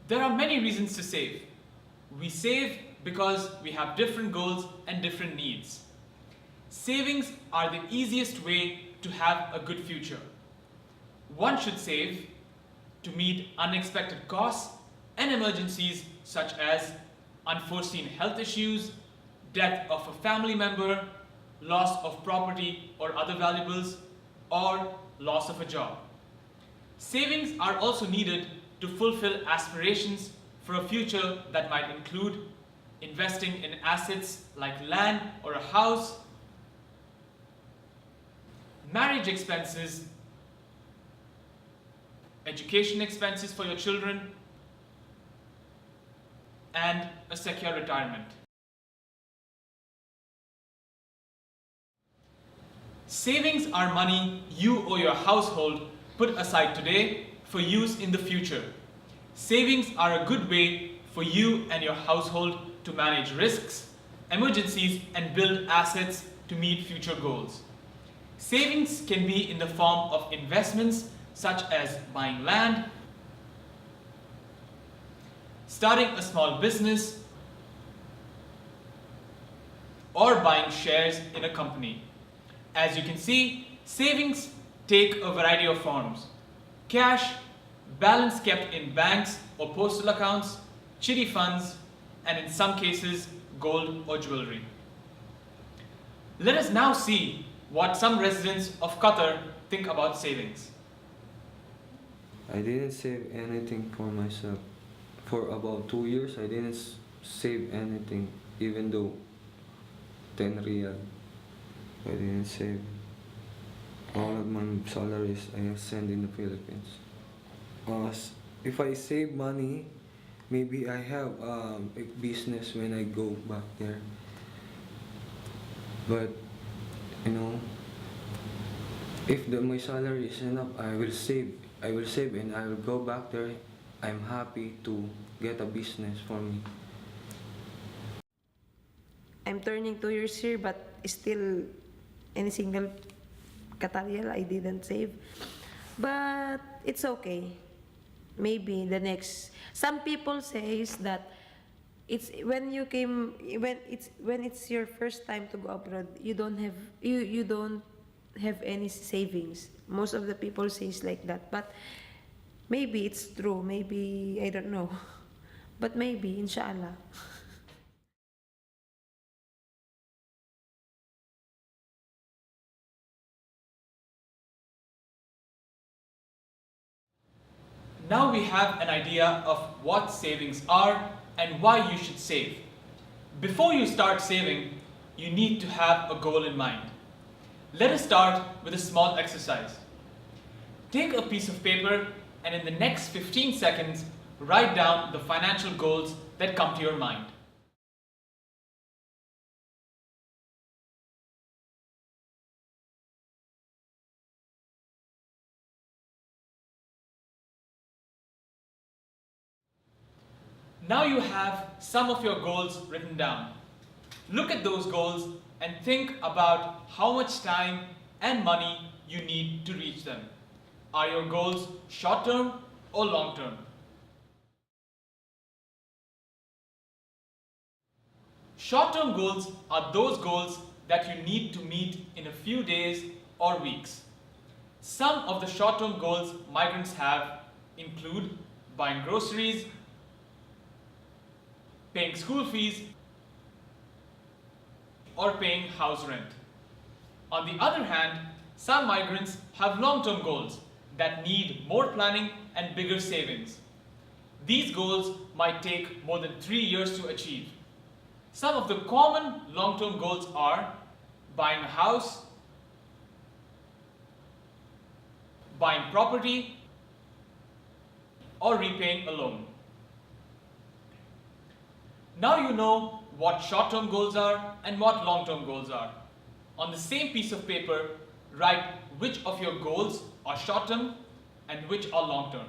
There are many reasons to save. We save because we have different goals and different needs. Savings are the easiest way to have a good future. One should save to meet unexpected costs and emergencies such as unforeseen health issues, death of a family member, loss of property or other valuables, or loss of a job. Savings are also needed to fulfill aspirations for a future that might include investing in assets like land or a house, marriage expenses, education expenses for your children, and a secure retirement. Savings are money you or your household put aside today for use in the future. Savings are a good way for you and your household to manage risks, emergencies, and build assets to meet future goals. Savings can be in the form of investments such as buying land, starting a small business, or buying shares in a company. As you can see, savings take a variety of forms: cash, balance kept in banks or postal accounts, chitty funds, and in some cases, gold or jewelry. Let us now see what some residents of Qatar think about savings. I didn't save anything for myself. For about 2 years, I didn't save anything, even though 10 riyal. I didn't save. All of my salaries I send in the Philippines. If I save money, maybe I have a business when I go back there. But if my salary is enough, I will save. I will save and I will go back there. I'm happy to get a business for me. I'm turning 2 years here, but still any single Qatarial I didn't save. But it's okay. Maybe the next. Some people says that it's when it's your first time to go abroad, you don't have any savings. Most of the people says like that, but maybe it's true. Maybe I don't know, but maybe inshallah. Now we have an idea of what savings are and why you should save. Before you start saving, you need to have a goal in mind. Let us start with a small exercise. Take a piece of paper and in the next 15 seconds, write down the financial goals that come to your mind. Now you have some of your goals written down. Look at those goals and think about how much time and money you need to reach them. Are your goals short-term or long-term? Short-term goals are those goals that you need to meet in a few days or weeks. Some of the short-term goals migrants have include buying groceries, paying school fees, or paying house rent. On the other hand, some migrants have long-term goals that need more planning and bigger savings. These goals might take more than 3 years to achieve. Some of the common long-term goals are buying a house, buying property, or repaying a loan. Now you know what short-term goals are and what long-term goals are. On the same piece of paper, write which of your goals are short-term and which are long-term.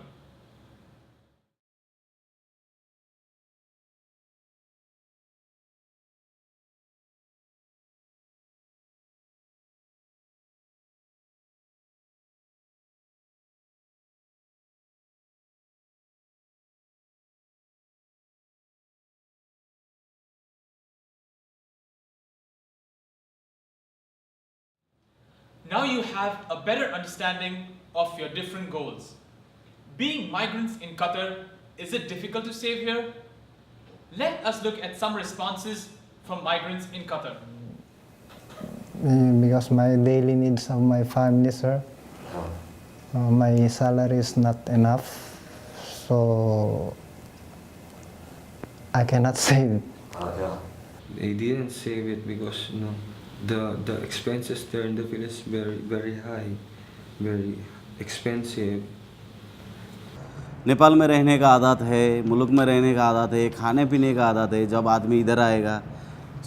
Now you have a better understanding of your different goals. Being migrants in Qatar, is it difficult to save here? Let us look at some responses from migrants in Qatar. Because my daily needs of my family, sir. My salary is not enough, so I cannot save. I didn't save it because the expenses there in the village very high, very expensive. Nepal में रहने का आदत है, मुल्क में रहने का आदत है, खाने पीने का आदत है। जब आदमी इधर आएगा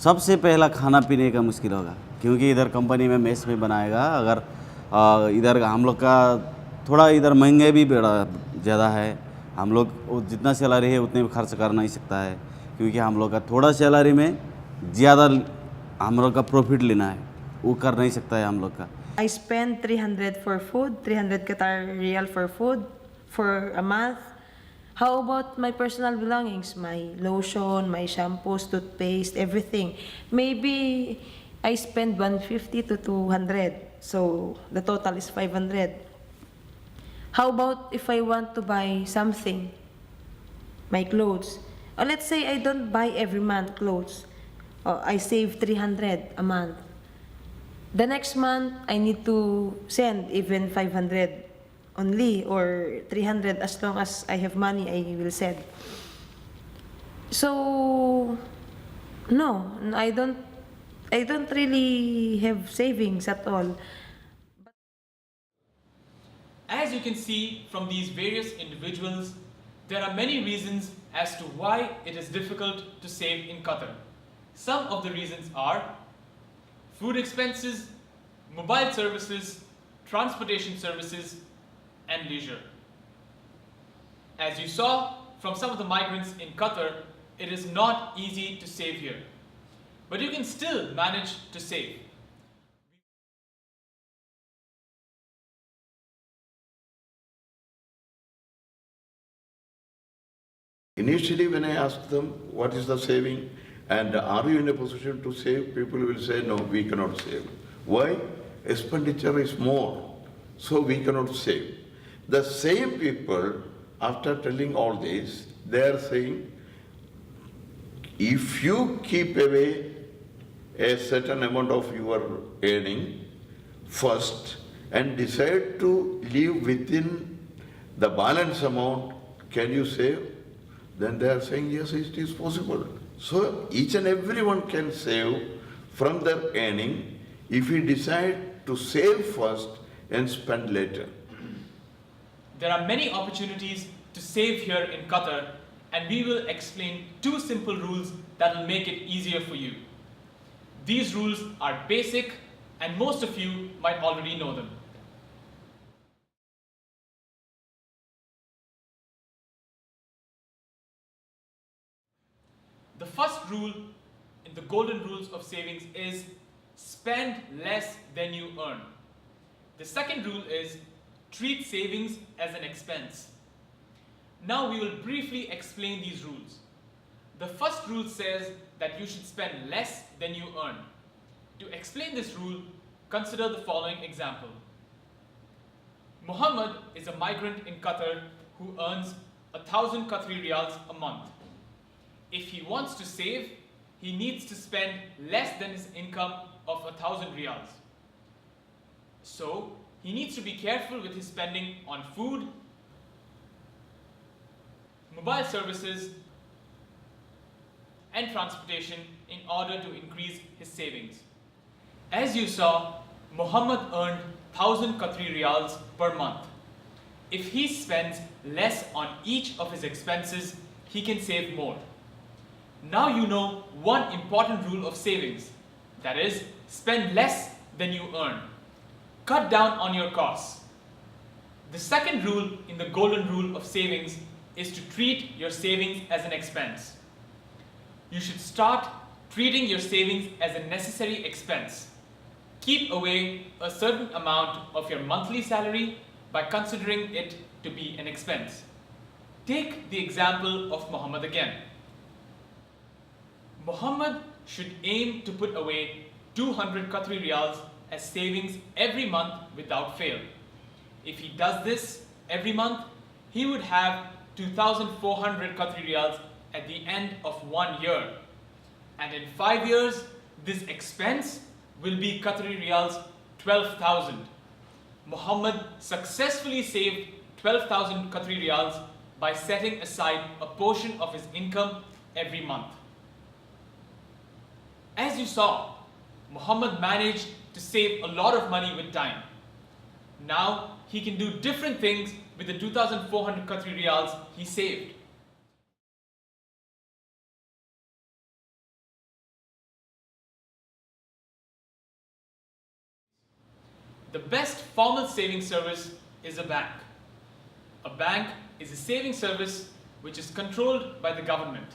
सबसे पहला खाना पीने का मुश्किल होगा, क्योंकि इधर कंपनी में मेस में बनाएगा। अगर इधर हम लोग का थोड़ा इधर महंगे भी बड़ा ज़्यादा है, हम लोग जितना सैलरी है उतने खर्च कर नहीं सकता है, क्योंकि हम लोग का थोड़ा सैलरी में ज़्यादा हम लोग का प्रॉफिट लेना है, वो कर नहीं सकता है हम लोग का। I spend 300 for food, 300 Qatar Real for food for a month. How about my personal belongings? My lotion, my shampoos, toothpaste, everything. Maybe I spend 150 to 200, so the total is 500. How about if I want to buy something? My clothes. Or let's say I don't buy every month clothes. I save 300 a month. The next month, I need to send even 500 only, or 300. As long as I have money, I will send. So, no, I don't really have savings at all. As you can see from these various individuals, there are many reasons as to why it is difficult to save in Qatar. Some of the reasons are food expenses, mobile services, transportation services, and leisure. As you saw from some of the migrants in Qatar, it is not easy to save here, but you can still manage to save. Initially, when I asked them, what is the saving and are you in a position to save, people will say, no, we cannot save. Why? Expenditure is more, so we cannot save. The same people, after telling all this, they are saying, if you keep away a certain amount of your earning first and decide to live within the balance amount, can you save? Then they are saying, yes, it is possible. So each and everyone can save from their earning if we decide to save first and spend later. There are many opportunities to save here in Qatar, and we will explain 2 simple rules that will make it easier for you. These rules are basic and most of you might already know them. The first rule in the golden rules of savings is spend less than you earn. The second rule is treat savings as an expense. Now we will briefly explain these rules. The first rule says that you should spend less than you earn. To explain this rule, consider the following example. Muhammad is a migrant in Qatar who earns 1,000 Qatari riyals a month. If he wants to save, he needs to spend less than his income of 1,000 riyals. So, he needs to be careful with his spending on food, mobile services, and transportation in order to increase his savings. As you saw, Muhammad earned 1,000 Qatari riyals per month. If he spends less on each of his expenses, he can save more. Now you know one important rule of savings, that is, spend less than you earn. Cut down on your costs. The second rule in the golden rule of savings is to treat your savings as an expense. You should start treating your savings as a necessary expense. Keep away a certain amount of your monthly salary by considering it to be an expense. Take the example of Muhammad again. Muhammad should aim to put away 200 Qatari riyals as savings every month without fail. If he does this every month, he would have 2,400 Qatari riyals at the end of 1 year. And in 5 years, this expense will be Qatari riyals 12,000. Muhammad successfully saved 12,000 Qatari riyals by setting aside a portion of his income every month. As you saw, Muhammad managed to save a lot of money with time. Now he can do different things with the 2,400 Qatari riyals he saved. The best formal saving service is a bank. A bank is a saving service which is controlled by the government.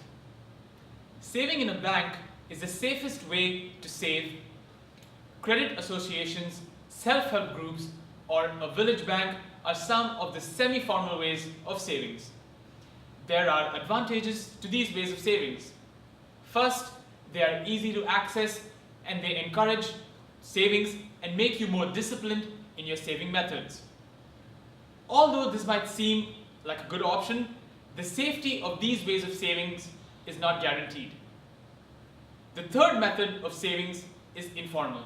Saving in a bank is the safest way to save. Credit associations, self-help groups, or a village bank are some of the semi-formal ways of savings. There are advantages to these ways of savings. First, they are easy to access and they encourage savings and make you more disciplined in your saving methods. Although this might seem like a good option, the safety of these ways of savings is not guaranteed. The third method of savings is informal.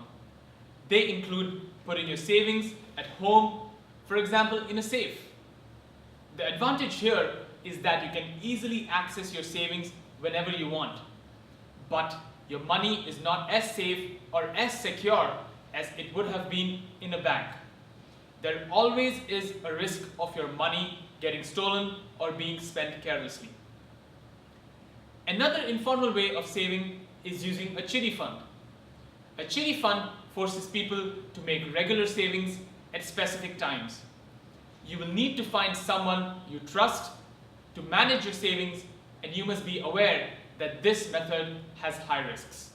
They include putting your savings at home, for example, in a safe. The advantage here is that you can easily access your savings whenever you want. But your money is not as safe or as secure as it would have been in a bank. There always is a risk of your money getting stolen or being spent carelessly. Another informal way of saving is using a chitty fund. A chitty fund forces people to make regular savings at specific times. You will need to find someone you trust to manage your savings, and you must be aware that this method has high risks.